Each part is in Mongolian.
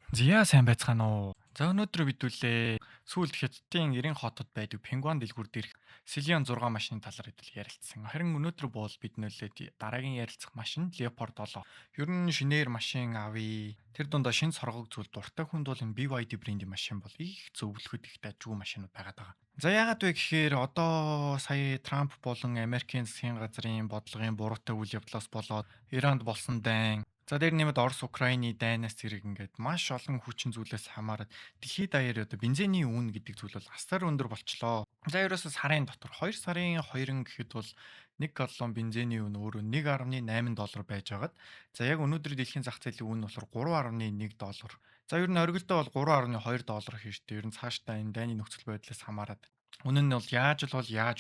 Зя сайн байцгаана уу? За өнөөдөр бид үлээ сүүлд Хятадын 90 хотод байдаг Пингуан дэлгүүр дээрх Силион 6 машины талаар хэдүүл ярилцсан. Харин өнөөдөр бол бид нөлөөд дараагийн ярилцах машин Leopard 7. Ер нь шинээр машин авъя. Тэр дундаа шинэ соргог зүйл дуртай хүнд бол энэ BYD брендийн машин бол их зөвлөхөд их дажгүй машинууд байгаад байгаа. За яагаад вэ гэхээр одоо сая Трамп болон Америкийн засгийн газрын бодлогын буруутай үйл явдлаас болоод Иранд болсон дайн. За дээр нэмээд Орос Украины дайнаас зэрэг ингээд маш олон хүчин зүйлээс хамаарат дэлхийд даяар одоо бензиний үн гэдэг зүйл бол асар өндөр болчлоо. За ерөөсөө сарын дотор 2 сарын 2 гэхэд бол 1 галлон бензиний үн өөрөө 1.8 доллар байж байгаад за яг өнөөдөр дэлхийн зах зээлийн үн болохоор 3.1 доллар. За ер нь оргилдоо бол 3.2 доллар хийжтэй. Ер нь цаашдаа энэ дайны нөхцөл байдлаас хамаарат үнэн нь бол яаж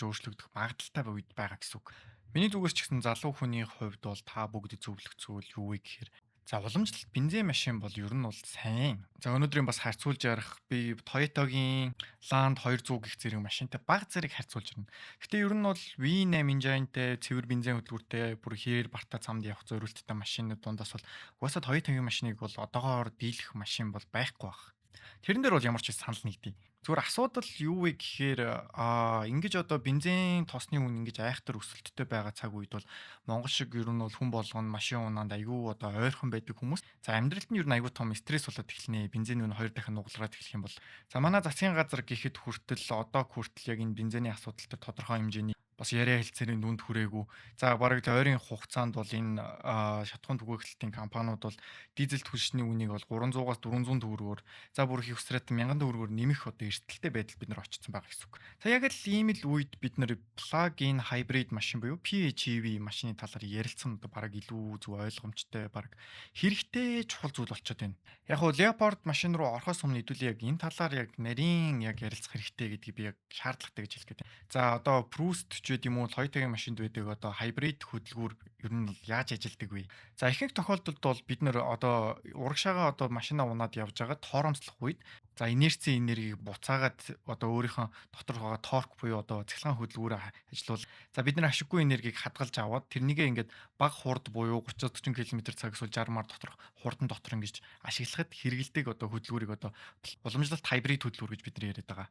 өөрчлөгдөх магадaltaй үед байгаа гэсэн үг. Миний зүгээс ч гэсэн залуу хүний хувьд бол та бүгд зөвлөх зүйл юу вэ гэхээр за уламжлалт бензин машин бол ер нь бол сайн. За өнөөдрийн бас харьцуулж ярих би Toyota-гийн Land 200 гэх зэрэг машинтай бага зэрэг харьцуулж байна. Гэтэ ер нь бол V8 engine-тэй цэвэр бензин хөдөлгүүртэй бүр хэрээр бартаа цамд явах зориулттай машинууд дундаас бол угаасаа Toyota-гийн машиныг бол одоогоор дийлэх машин бол байхгүй баг. Тэрэн дээр бол ямар ч санал нэгдий. Зүгээр асуудал юу вэ гэхээр ингэж одоо бензин тоосны үн ингэж айхтар өсөлттэй байгаа цаг үед бол Монгол шиг ер нь бол хүн болгоно машин унаанд айгүй одоо ойрхон байдаг хүмүүс. За амьдралд нь ер нь айгүй том стресс болоод эхэлнэ. Бензин үн хоёр дахин нугалраад эхлэх юм бол. За манай засгийн газар гэхэд хүртэл одоо хүртэл яг энэ бензиний асуудалтай тодорхой хэмжээний бас яриа хэлцээрийн дүнд хүрээгүй. За бараг л ойрын хугацаанд бол энэ шатхуун түгээхлэлтийн компаниуд бол дизель түлшний үнийг бол 300-аас 400 төгрөгөөр за бүр их өсрээд 1000 төгрөгөөр нэмэх одоо эрсдэлтэй байдал бид нар очсон байгаа гэсэн үг. За яг л ийм л үед бид нар plug-in hybrid машин буюу PHEV машины талаар ярилцсан одоо бараг илүү зөв ойлгомжтой бараг хэрэгтэй чухал зүйл болчиход байна. Яг нь Leopard машин руу орохоос өмнө хэдүүл яг энэ талаар яг нарийн яг ярилцах хэрэгтэй гэдгийг би яг шаардлагатай гэж хэлэх гээд байна. За одоо Proust ч гэдэм үү Toyota-гийн машинд байдаг одоо hybrid хөдөлгүүр ер нь яаж ажилладаг вэ? За ихэнх тохиолдолд бол бид нэр одоо урагшаага одоо машинаа унаад явж байгаа торомцлох үед за инерцийн энергийг буцаагаад одоо өөрийнхөө дотор байгаа торк буюу одоо цахилгаан хөдөлгүүрээ ажилуул. За бид нар ашиггүй энергийг хадгалж аваад тэрнийгээ ингээд бага хурд буюу 30-40 км/цаг эсвэл 60 мар доторх хурдан дотор ингэж ашиглахад хэрэгэлдэг одоо хөдөлгүүрийг одоо уламжлалт хайбрид хөдөлгүүр гэж бид нар яриад байгаа.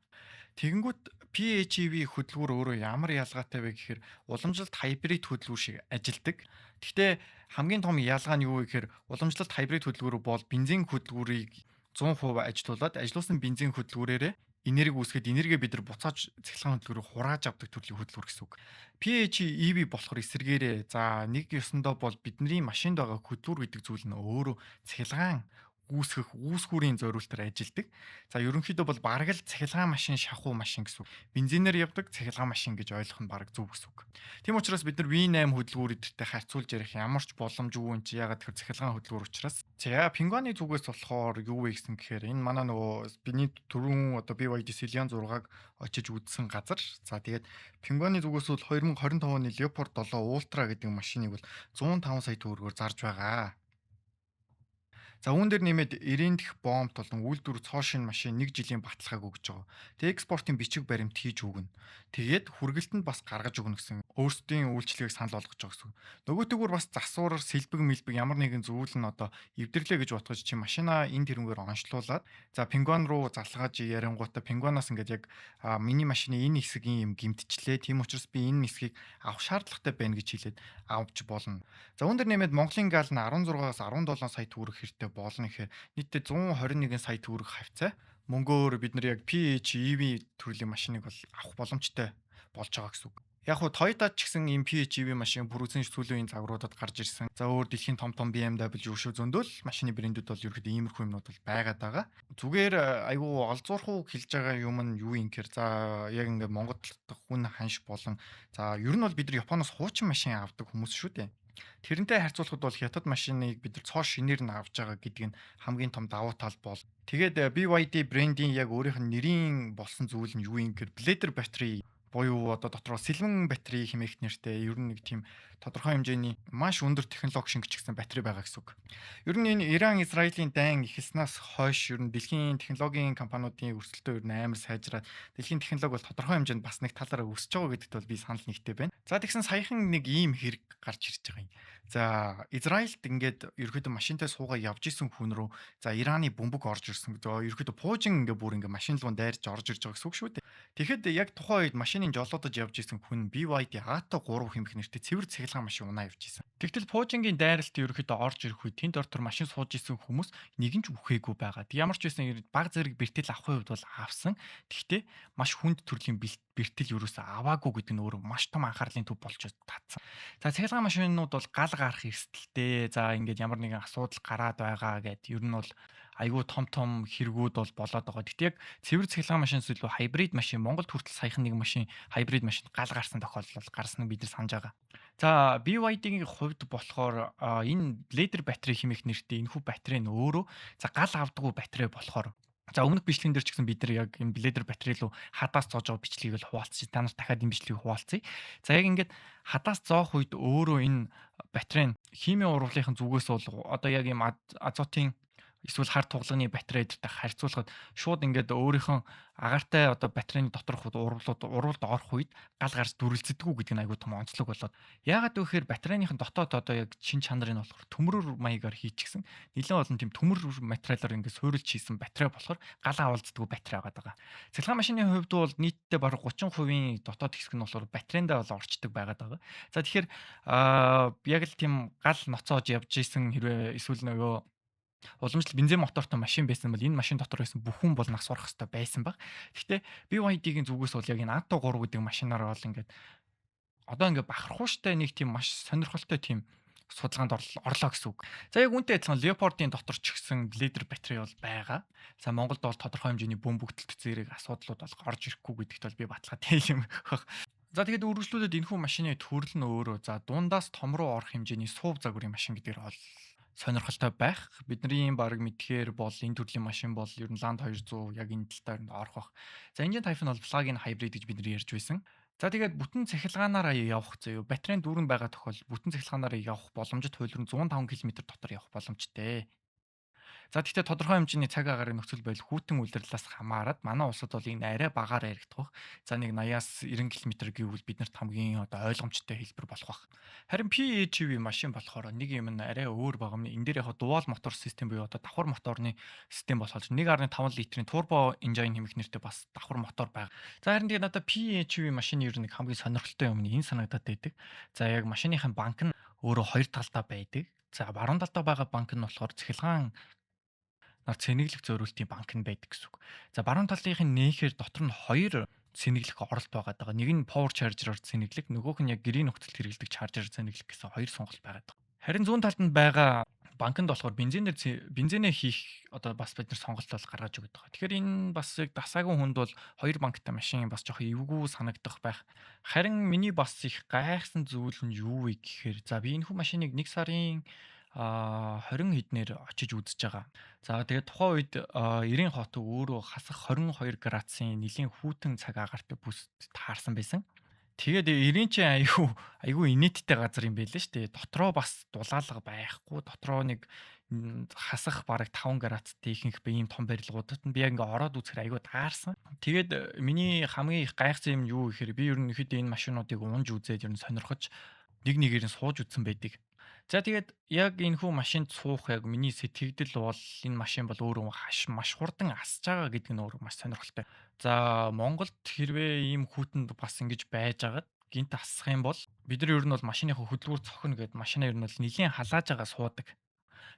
Тэгэнгүүт PHEV хөдөлгүүр өөрөө ямар ялгаатай вэ гэхээр уламжлалт хайбрид хөдөлгүүр шиг ажилдаг. Гэхдээ хамгийн том ялгаа нь юу вэ гэхээр уламжлалт хайбрид хөдөлгүүр бол бензин хөдөлгүүрийг 100% ажилуулад ажилуулсан бензин хөдөлгүүрээрээ энерги үүсгээд энергээ бид нар буцааж цахилгаан хөдөлгөөрөөр хурааж авдаг төрлийн хөдөлгүүр гэсэн үг. PHEV болохоор эсэргээрээ за нэг ёсондоо бол бидний машинд байгаа хөдөлгүүр гэдэг зүйл нь өөрөө цахилгаан үүсгүүрийн зориултаар ажилдаг. За ерөнхийдөө бол бараг л цахилгаан машин, шахуу машин гэсэн үг. Бензинээр явдаг цахилгаан машин гэж ойлгох нь бараг зөв гэсэн үг. Тийм учраас бид нар V8 хөдөлгүүрүүдтэй харьцуулж ярих ямар ч боломжгүй юм чи ягаад тэгэхээр цахилгаан хөдөлгүүр учраас. За Пингуаны зүгээс болохоор юу вэ гэсэн гэхээр энэ манай нөгөө биний түрүүн одоо BYD Silian 6-аг очиж үзсэн газар. За тэгээд Пингуаны зүгээс бол 2025 оны Leopard 7 Ultra гэдэг машиныг бол 105 сая төгрөгөөр зарж байгаа. За үүн дээр нэмээд 90 дэх бомб болон үйлдвэр цоо шин машин 1 жилийн баталгааг өгж байгаа. Тэг экспортын бичиг баримт хийж өгнө. Тэгээд хүргэлтэнд бас гаргаж өгнө гэсэн өөрсдийн үйлчлэгийг санал болгож байгаа гэсэн. Нөгөөтэйгүр бас засвар, сэлбэг, мэлбэг ямар нэгэн зүйл нь одоо эвдэрлээ гэж бодгож чи машинаа энэ тэрнгээр онцлуулад за Пингуан руу залгаж ярингуудаа Пингуанаас ингээд яг миний машины энэ хэсгийн юм гимтчлээ. Тийм учраас би энэ хэсгийг авах шаардлагатай байна гэж хэлээд авч болно. За үүн дээр нэмээд Монголын гал нь 16-аас 17 сая төгрөг хэрэгтэй болно гэхээр нийтдээ 121 сая төгрөг хавцаа мөнгөөр бид нар яг PHEV төрлийн машиныг бол авах боломжтой болж байгаа гэсэн үг. Яг хуу Toyota ч гэсэн ийм PHEV машин бүрүүцэн сүүлийн загваруудад гарч ирсэн. За өөр дэлхийн том BMW шүү зөндөл машины брэндүүд бол ерөөхдөө иймэрхүү юмнууд бол байгаад байгаа. Зүгээр айгүй олзуурхуу хэлж байгаа юм нь юу юм гэхээр за яг ингээд Монгол дахь хүн ханш болон за ер нь бол бид нар Японоос хуучин машин авдаг хүмүүс шүү дээ. Тэрнтэй харьцуулахад бол хятад машиныг бид нар цоо шинээр нь авч байгаа гэдэг нь хамгийн том давуу тал бол. Тэгээд BYD брендийн яг өөрийнх нь нэрийн болсон зүйл нь юу юм гэхээр Blader battery буюу одоо дотроо сэлмэн батарей хэмээх нэртэй ер нь нэг тийм тодорхой хэмжээний маш өндөр технологи шингэчихсэн батарей байгаа гэсэн үг. Ер нь энэ Иран, Израилийн дайн эхэлснээс хойш ер нь дэлхийн технологийн компаниудын өрсөлдөө ер нь амар сайжраад дэлхийн технологи бол тодорхой хэмжээнд бас нэг талаараа өсөж байгаа гэдэгт бол би санал нэгтэй байна. За тэгсэн саяхан нэг ийм хэрэг гарч ирж байгаа юм. За Израильд ингээд ерөөдөө машинтай суугаад явж исэн хүн рүү за Ираны бөмбөг орж ирсэн. За ерөөдөө пуужин ингээд бүр ингээд машин руу дайрч орж ирж байгаа гэсэн үг шүү дээ. Тэгэхэд яг тухайн үед машиныг жолоодож явж исэн хүн BYD Atto 3 хэмэх нэртэй цэвэр цахилгаан машин унаа явж исэн. Тэгтэл пуужингийн дайралт ерөөдөө орж ирэх үед тэнд ортор машин сууж исэн хүмүүс нэгэн ч үхээгүй байгаа. Ямар ч байсан баг зэрэг бэртэл авахын хувьд бол авсан. Гэхдээ маш хүнд төрлийн бэртэл ерөөсөө аваагүй гэдэг нь өөрөө маш том анхаарлын төв болж татсан. За цахилгаан машинууд бол гал гарах эрсдэлтэй. За ингээд ямар нэгэн асуудал гараад байгаа гэд ер нь бол айгүй том хэрэгүүд бол болоод байгаа. Гэтэ яг цэвэр цахилгаан машинс илүү хайбрид машин Монголд хүртэл саяхан нэг машин хайбрид машин гал гарсан тохиолдол гарсныг бид нар санаж байгаа. За BYD-ийн хувьд болохоор энэ ледер батарей хэмээх нэртэй энэхүү батарей нь өөрөө за гал авдаггүй батарей болохоор за өмнөх бичлэгэн дээр ч гэсэн бид нар яг энэ бледер батарей руу хадаас зоож байгаа бичлэгийг л хуваалцчих. Та нарт дахиад энэ бичлэгийг хуваалцъя. За яг ингээд хадаас зоох үед өөрөө энэ батарей нь химийн урвалынхын зүгээс бол одоо яг юм азотын эсвэл хар туглагны батарейдтай харьцуулахад шууд ингээд өөрийнхөө агаартай одоо батарейны доторх урвалд орох үед гал гарч дүрэлцдэггүй гэдэг нь айгүй том онцлог болоод яагаад вэ гэхээр батарейныхын дотоод одоо яг чин чанар нь болохоор төмрөр маягаар хийчихсэн нэлээд олон тийм төмөр материалаар ингээд суурилж хийсэн батарей болохоор гал авалддаггүй батарей байгаа. Цахилгаан машины хувьд бол нийтдээ бараг 30% дотоод хэсэг нь болохоор батарейндаа бол орчдөг байгаад байгаа. За тэгэхээр яг л тийм гал ноцоож явж исэн хэрвээ эсвэл нөгөө уламжлалт бензин мотортой машин байсан бол энэ машин дотор байсан бүхэн бол нас орох хэрэгтэй байсан баг. Гэхдээ BYD-ийн зүгээс бол яг энэ Atto 3 гэдэг машинаар бол ингээд одоо ингээд бахархууштай нэг тийм маш сонирхолтой тийм судалгаанд орлоо гэсэн үг. За яг үүнтэй адилхан Leopard-ийн дотор ч гэсэн ледер батарей бол байгаа. За Монголд бол тодорхой хэмжээний бөмбөгдөлт зэрэг асуудлууд бол орж ирэхгүй гэдэгт бол би баталгаатай юм баг. За тэгээд үргэлжлүүлээд энэхүү машины төрөл нь өөрөө за дундаас том руу орох хэмжээний SUV загварын машин гэдгээр бол сонирхолтой байх. Бидний баг мэдхээр бол энэ төрлийн машин бол ер нь Land 200 яг энэ талаар орох бах. За engine type нь бол plug-in hybrid гэж бид нар ярьж байсан. За тэгээд бүтэн цахилгаанаараа явах заяа. Батарейн дүүрэн байгаа тохиолдолд бүтэн цахилгаанаараа явах боломжит хууль нь 105 км дотор явах боломжтой. За тэгвэл тодорхой хэмжээний цаг агарын нөхцөл байдал хүйтэн улирлаас хамаарат манай улсад бол энэ арай багаар яригдах. За нэг 80-аас 90 км гэвэл биднэрт хамгийн одоо ойлгомжтой хэлбэр болох бах. Харин PHEV машин болохоор нэг юм нь арай өөр байгаа юм. Энэ дээр яг дуал мотор систем буюу одоо давхар моторны систем болохоор 1.5 литрийн турбо инжин хэмэх нэртэй бас давхар мотор байгаа. За харин тэгээд надад PHEV машины ер нь хамгийн сонирхолтой юм нь энэ санагдаад байдаг. За яг машиныхын банк нь өөрөө хоёр талдаа байдаг. За баруун талдаа байгаа банк нь болохоор цахилгаан цэнэглэх зориултын банк нь байдаг гэсэн үг. За баруун талынх нь нээхээр дотор нь хоёр цэнэглэх оролт байгаа. Нэг нь power charger-оор цэнэглэх, нөгөөх нь яг гэрийн нөхцөлд хэрэглэдэг charger-аар цэнэглэх гэсэн хоёр сонголт байгаа. Харин зүүн талд нь байгаа банкнд болохоор бензинээр хийх одоо бас бид нар сонголт бол гаргаж өгöd байгаа. Тэгэхээр энэ бас яг дасаагүй хүнд бол хоёр банктай машин бас жоох эвгүй санагдах байх. Харин миний бас их гайхсан зүйл нь юу вэ гэхээр за би энэ хүү машиныг 1 сарын 20 хэднэр очиж үзэж байгаа. За тэгээд тухайн үед 90 хот өөрөө хасах 22 градусын нэлийн хүйтэн цаг агаартай бүст таарсан байсан. Тэгээд 90 чинь айгүй инээдтэй газар юм байлээ шүү дээ. Дотроо бас дулаалга байхгүй. Дотроо нэг хасах бараг 5 градустай ихэнх ийм том барилгуудад нь би яг ингээ ороод үзэхээр айгүй таарсан. Тэгээд миний хамгийн их гайхсан юм юу гэхээр би ер нь ихэд энэ машинуудыг унж үзээд ер нь сонирхож нэгээр нь сууж үзсэн байдаг. За тэгээд яг энэхүү машинд суух яг миний сэтгэгдэл бол энэ машин бол өөрөө маш хурдан асж байгаа гэдэг нь өөрөө маш сонирхолтой. За Монголд хэрвээ ийм хүүтэнд бас ингэж байж агаад гинт асах юм бол бид нар ер нь бол машиныхаа хөдөлгүүр цохино гэдээ машинаа ер нь бол нэлийн халааж байгаа суудаг.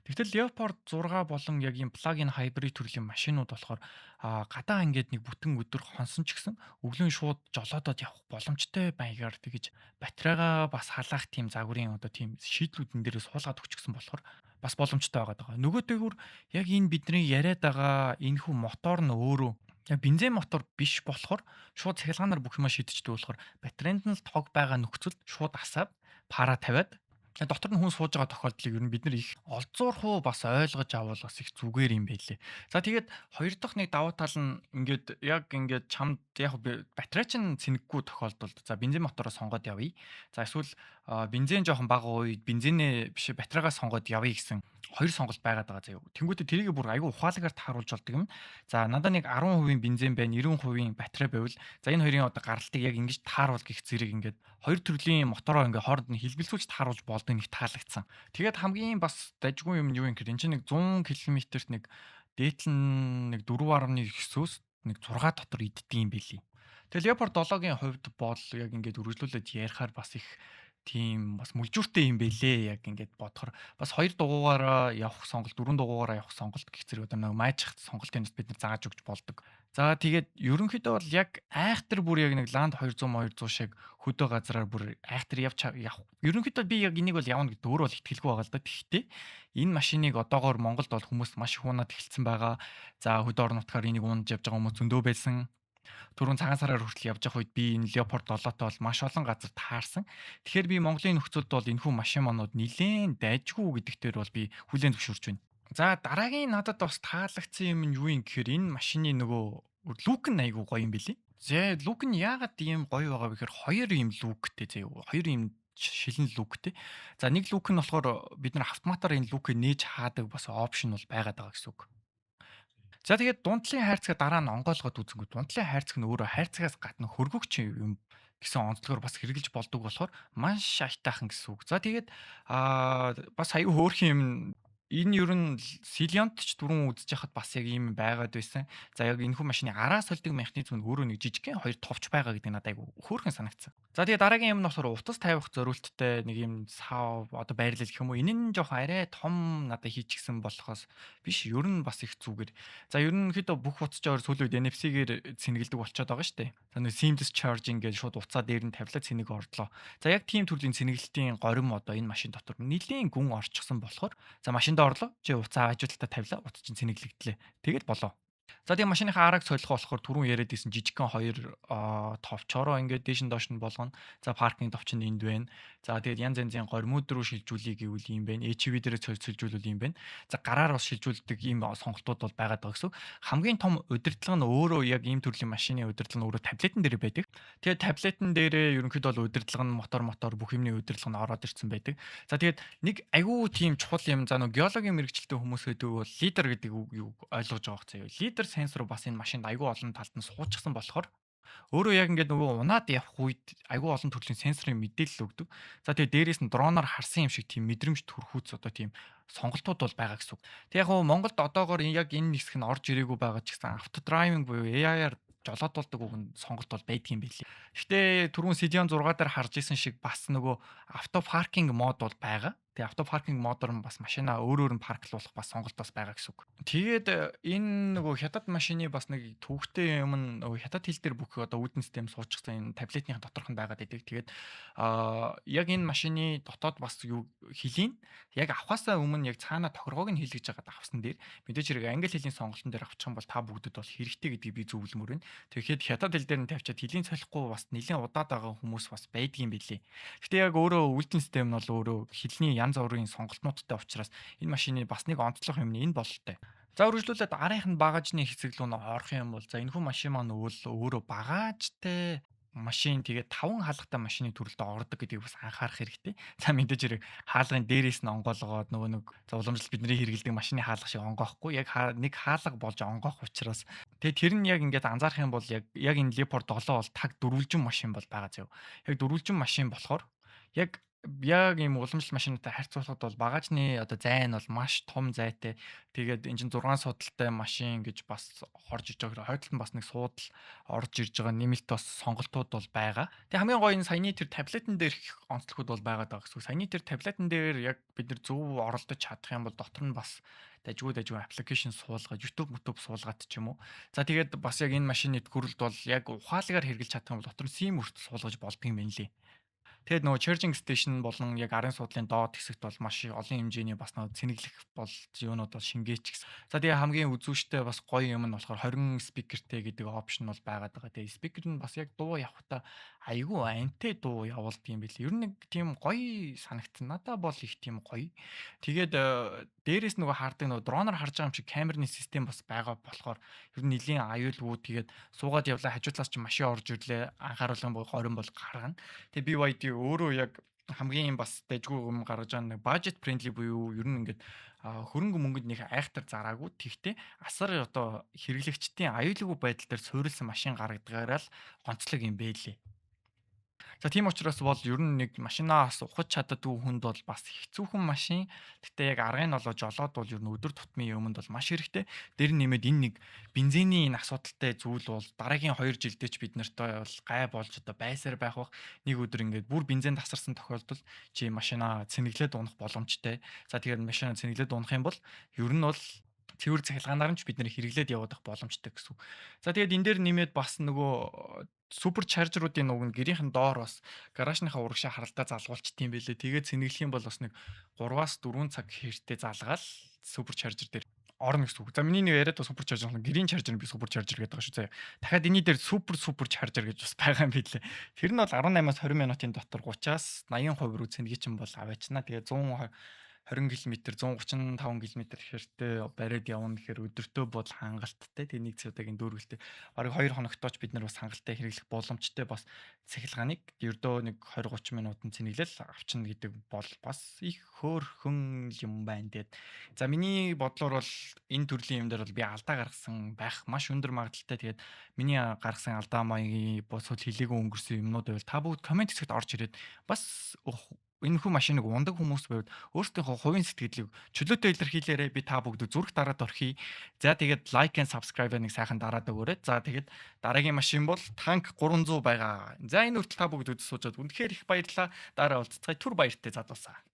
Тэгтэл Leopard 6 болон яг ийм plug-in hybrid төрлийн машинууд болохоор гадаа ингээд нэг бүтэн өдөр хонсон ч гэсэн өглөө шууд жолоодод явах боломжтой байгаар тэгэж батарейгаа бас халаах тийм загварын одоо тийм шийдлүүдэн дээрээ суулгаад өгчихсөн болохоор бас боломжтой байгаа. Нөгөө дээгүүр яг энэ бидний яриад байгаа энэхүү мотор нь өөрөө яг бензин мотор биш болохоор шууд цахилгаанаар бүх юма шийдчихдэг болохоор батарейнд нь тог байгаа нөхцөлд шууд асаад пара тавиад дотор нь хүн сууж байгаа тохиолдлыг ер нь бид нар их олзуурхуу бас ойлгож авал бас их зүгээр юм байлээ. За тэгээд хоёр дахь нэг давуу тал нь ингээд чамд яг батарей чинь цэнэггүй тохиолдолд за бензин мотороо сонгоод явъя. За эсвэл бензин жоохон бага үед бензинээ биш батарейгаа сонгоод явъя гэсэн 2 сонголт байгаад байгаа заяа. Тэнгүүтээ тэрийг бүр айгүй ухаалгаар тааруулж болдог юм. За надад нэг 10% бензин байна, 90% батарей байвал за энэ хоёрын одоо гаралтыг яг ингэж тааруул гэх зэрэг ингээд хоёр төрлийн мотороо ингээд хооронд нь хэлбэлзүүлж тааруулж болдог нэг таалагдсан. Тэгээд хамгийн бас дажгүй юм нь юу юм гэхээр энэ чинь нэг 100 км-т нэг дээдлэн нэг 4.9-өөс нэг 6 дотор иддэг юм билий. Тэгээ Leopard 7-гийн хувьд бол яг ингээд үргэлжлүүлээд ярихаар бас их тийм бас мүлжүүртэй юм бэлээ яг ингээд бодохоор бас 2 дугуугаараа явах сонголт, 4 дугуугаараа явах сонголт гэх зэрэг одоо нэг майжих сонголтын бид нар зааж өгч болдог. За тэгээд ерөнхийдөө бол яг айхтар бүр яг нэг Land 200 200 шиг хөдөө газраар бүр айхтар явах. Ерөнхийдөө би яг энийг бол явна гэдэг өөр бол итгэлгүй байгаа л да. Гэхдээ энэ машиныг одоогоор Монголд бол хүмүүс маш их унаад эхэлсэн байгаа. За хөдөө орон нутгаар энийг унаж явж байгаа хүмүүс зөндөө байсан. Түрүүн цагаан сараар хүртэл явж явах үед би энэ Leopard 7-той бол маш олон газар таарсан. Тэгэхээр би Монголын нөхцөлд бол энэхүү машин манууд нилээн дайжгүй гэдэг дээр бол би хүлээн зөвшөөрч байна. За дараагийн надад бас таалагдсан юм нь юу юм гэхээр энэ машины нөгөө лук нь айгүй гоё юм билий. За лук нь яагаад ийм гоё байгаа вэ гэхээр хоёр юм луктэй заяа. Хоёр юм шилэн луктэй. За нэг лук нь болохоор бид нар автоматар энэ лукийг нээж хаадаг бас опшн бол байгаад байгаа гэсэн үг. За тэгээд дундлын хайрцага дараа нь онгойлгоод үзэнгүү дундлын хайрцаг нь өөрөө хайрцагаас гадна хөргөгч юм гэсэн онцлогоор бас хэрэгжилж болдог болохоор маш аятайхан гэсэн үг. За тэгээд бас аюу хөөрхөн юм энэ ер нь Силионт ч түрүүн үзэж хахад бас яг ийм байгаад байсан. За яг энэхүү машины араас сольдог механизм нь өөрөө нэг жижигхэн хоёр товч байгаа гэдэг надад айгу хөөрхөн санагдсан. За тэгээд дараагийн юм нь болохоор утас тавих зориулттай нэг юм сав одоо байрлал гэх юм уу. Энэ нь жоох арай том надад хийчихсэн болохоос биш ер нь бас их зүгээр. За ерөнхийдөө бүх утас жоор сүүлийн үед NFC-гээр цэнгэлдэг болчиход байгаа шүү дээ. За нэг seamless charging гэж шууд уцаа дээр нь тавилаа цэнийг орлоо. За яг тийм төрлийн цэнгэлтийн горим одоо энэ машин дотор нэлийн гүн орчихсон болохоор за машинд орлоо. Чи уцаа хажуу талдаа тавилаа. Утас чинь цэнэглэгдлээ. Тэгээд болоо. За тийм машиныхаа араг солихоо болохоор түрүүн яриад исэн жижигхэн хоёр товчороо ингээд дээш нь доош нь болгоно. За паркинг товч нь энд байна. За тэгээд янз янзын горимуд руу шилжүүлэх гэвэл юм байна. HV дээр шилжүүлвэл юм байна. За гараар бас шилжүүлдэг ийм сонголтууд бол байгаад байгаа гэсэн. Хамгийн том удирдлага нь өөрөө яг ийм төрлийн машины удирдлага нь өөрөө таблетэн дээр байдаг. Тэгээд таблетэн дээрээ ерөнхийдөө бол удирдлага нь мотор бүх юмны удирдлага нь ороод ирсэн байдаг. За тэгээд нэг айгүй тийм чухал юм за нөгөө геологийн мэрэгчлээ хүмүүс гэдэг бол лидер гэдэг үг ойлгож байгаа хэрэг. Лидер сенсор бас энэ машинд айгүй олон талд нь суучихсан болохоор өөрөө яг ингээд нөгөө унаад явах үед айгүй олон төрлийн сенсорын мэдээлэл өгдөг. За тэгээ дээрээс нь дроноор харсан юм шиг тийм мэдрэмж төрхүүц одоо тийм сонголтууд бол байгаа гэсэн үг. Тэг яг нь Монголд одоогоор яг энэ хэсэг нь орж ирээгүй байгаа ч гэсэн автодрайвинг буюу AI-аар жолоодуулдаг үг нь сонголт бол байдаг юм билий. Гэхдээ түрүүн Silion 6 дээр харж исэн шиг бас нөгөө авто паркинг мод бол байгаа. Тэгээ авто паркинг модоор нь бас машинаа өөрөөр нь парклуулах бас сонголт бас байгаа гэсэн үг. Тэгээд энэ нөгөө хятад машины бас нэг төвхтэй юм нь нөгөө хятад хэл дээр бүх одоо үүдэн систем суучихсан энэ таблетийн доторх нь байгаад идэг. Тэгээд яг энэ машины дотоод бас юу хэлийг яг авахаасаа өмнө яг цаана тохиргоог нь хэлгэж байгаад авсан дээр мэдээж хэрэг англи хэлний сонголтын дээр авчих юм бол та бүгдэд бол хэрэгтэй гэдгийг би зөвлөмөр байна. Тэгэхээр хятад хэл дээр нь тавьчаад хэлийн солихгүй бас нэлээд удаад байгаа хүмүүс бас байдгийн билий. Гэтэ яг өөрөө үүдэн систем нь бол өөрөө хэлний янз бүрийн сонголтнуудтай учраас энэ машины бас нэг онцлог юм нь энэ бололтой. За үргэлжлүүлээд арийнх нь багажны хэсэг рүү орох юм бол за энэхүү машин маань өөрөө багажтай машин тэгээд 5 хаалгатай машины төрөлдөө ордог гэдгийг бас анхаарах хэрэгтэй. За мэдээж хэрэг хаалгын дээрээс нь онгоолгоод нөгөө нэг уламжлалт бидний хэрэглэдэг машины хаалга шиг онгоохгүй яг нэг хаалга болж онгоох учраас тэгээд тэр нь яг ингээд анзаарах юм бол яг энэ Leopard 7 бол таг дөрвөлжин машин бол байгаа зав. Яг дөрвөлжин машин болохоор яг ийм уламжлалт машинтай харьцуулахад бол багажны одоо зай нь бол маш том зайтай. Тэгээд энэ чинь 6 судалтай машин гэж бас орж иж байгаа. Хойдолд нь бас нэг суудал орж ирж байгаа нэмэлт бас сонголтууд бол байгаа. Тэгээд хамгийн гоё нь саяны тэр таблетэн дээр их онцлогуд бол байгаад байгаа гэсэн. Саяны тэр таблетэн дээр яг бид нар зөв оролдож чадах юм бол дотор нь бас дажгүй аппликейшн суулгаад YouTube суулгаад ч юм уу. За тэгээд бас яг энэ машины хүрэлд бол яг ухаалгаар хэрэгжилж чадах юм бол дотор нь SIM хүртэл суулгаж болдго юм байна лээ. Тэгээд нөгөө charging station болон яг арын суудлын доод хэсэгт бол маш олон хэмжээний бас нөгөө цэнэглэх бол юунууд бол шингээч гэсэн. За тэгээ хамгийн үзүүштэй бас гоё юм нь болохоор 20 спикертэй гэдэг опшн бол байгаад байгаа. Тэгээ спикер нь бас яг дуу явахта айгүй антай дуу явуулд юм бэл. Ер нь нэг тийм гоё санагдсан. Надаа бол их тийм гоё. Тэгээд дээрээс нөгөө хардаг нөгөө дроноор харж байгаа юм шиг камерны систем бас байгаа болохоор ер нь нэлийн аюулгүй тэгээд суугаад явлаа хажуу талаас чи машин орж ирлээ анхааруулгын горин бол гаргана. Тэгээ BYD өөрөө яг хамгийн бас дайггүй юм гаргаж байгаа нэг budget friendly буюу ер нь ингээд хөрөнгө мөнгөнд нэг айхтар зараагүй. Тэгтээ асар одоо хэрэглэгчдийн аюулгүй байдал дээр суурилсан машин гаргадгаараа л гонцлог юм бэлээ. За тийм учраас бол ер нь нэг машинаас ухаж чаддаггүй хүнд бол бас хэцүүхэн машин. Гэтэ яг аргыг нь олоо жолоод бол ер нь өдөр тутмын юмд бол маш хэрэгтэй. Дээр нь нэмээд энэ нэг бензиний энэ асуудалтай зүйл бол дараагийн 2 жилдээ ч бид нартай бол гай болж одоо байсаар байх бах. Нэг өдөр ингээд бүр бензин тасарсан тохиолдолд чи машинаа цэнэглээд унах боломжтой. За тэгэхээр машинаа цэнэглээд унах юм бол ер нь бол цэвэр цахилгаанаар нь ч бид нэр хэрэглээд явах боломжтой гэсэн. За тэгээд энэ дээр нэмээд бас нөгөө супер чаржеруудын уг нь гэрийнхэн доор бас гаражныхаа урагшаа харалдаа залгуулчт юм бэлээ. Тэгээд цэнэглэх юм бол бас нэг 3-аас 4 цаг хэртэ залгаал супер чаржер дээр орно гэсэн үг. За миний нэг яриад супер чаржер нь гэрийн чаржер нь би супер чаржер гэдэг байгаа шүү заяа. Дахиад энэний дээр супер чаржер гэж бас байгаа юм билээ. Тэр нь бол 18-аас 20 минутын дотор 30-аас 80% рүү цэнэгийн чинь бол аваачна. Тэгээд 120 км 135 км хэртэ бариад явна гэхээр өдөртөө бол хангалттай. Тэгээ нэг цэвдэгийн дүүргэлтэй бараг 2 хоногтооч бид нар бас хангалттай хэрэглэх боломжтой бас цахилгааныг ердөө нэг 20-30 минутанд цэнэглэл авчна гэдэг бол бас их хөөрхөн юм байна. Тэгээд за миний бодлоор бол энэ төрлийн юм дээр бол би алдаа гаргасан байх маш өндөр магадaltaй. Тэгээд миний гаргасан алдаа маягийн бос хэлээгүй өнгөрсөн юмнууд байвал та бүгд комент хэсэгт орж ирээд бас энэ хүн машиныг ундаг хүмүүс байвал өөрсдийнхөө хувийн сэтгэлийг чөлөөтэй илэрхийлээрэй. Би та бүгд зүрх дараад орхий. За тэгээд лайк and subscribe-ыг сайхан дараад өгөөрэй. За тэгээд дараагийн машин бол танк 300 байгаа. За энэ хүртэл та бүгд үзэж суужаад үнэхээр их баярлалаа. Дараа уулзцай түр баяртай задуусаа.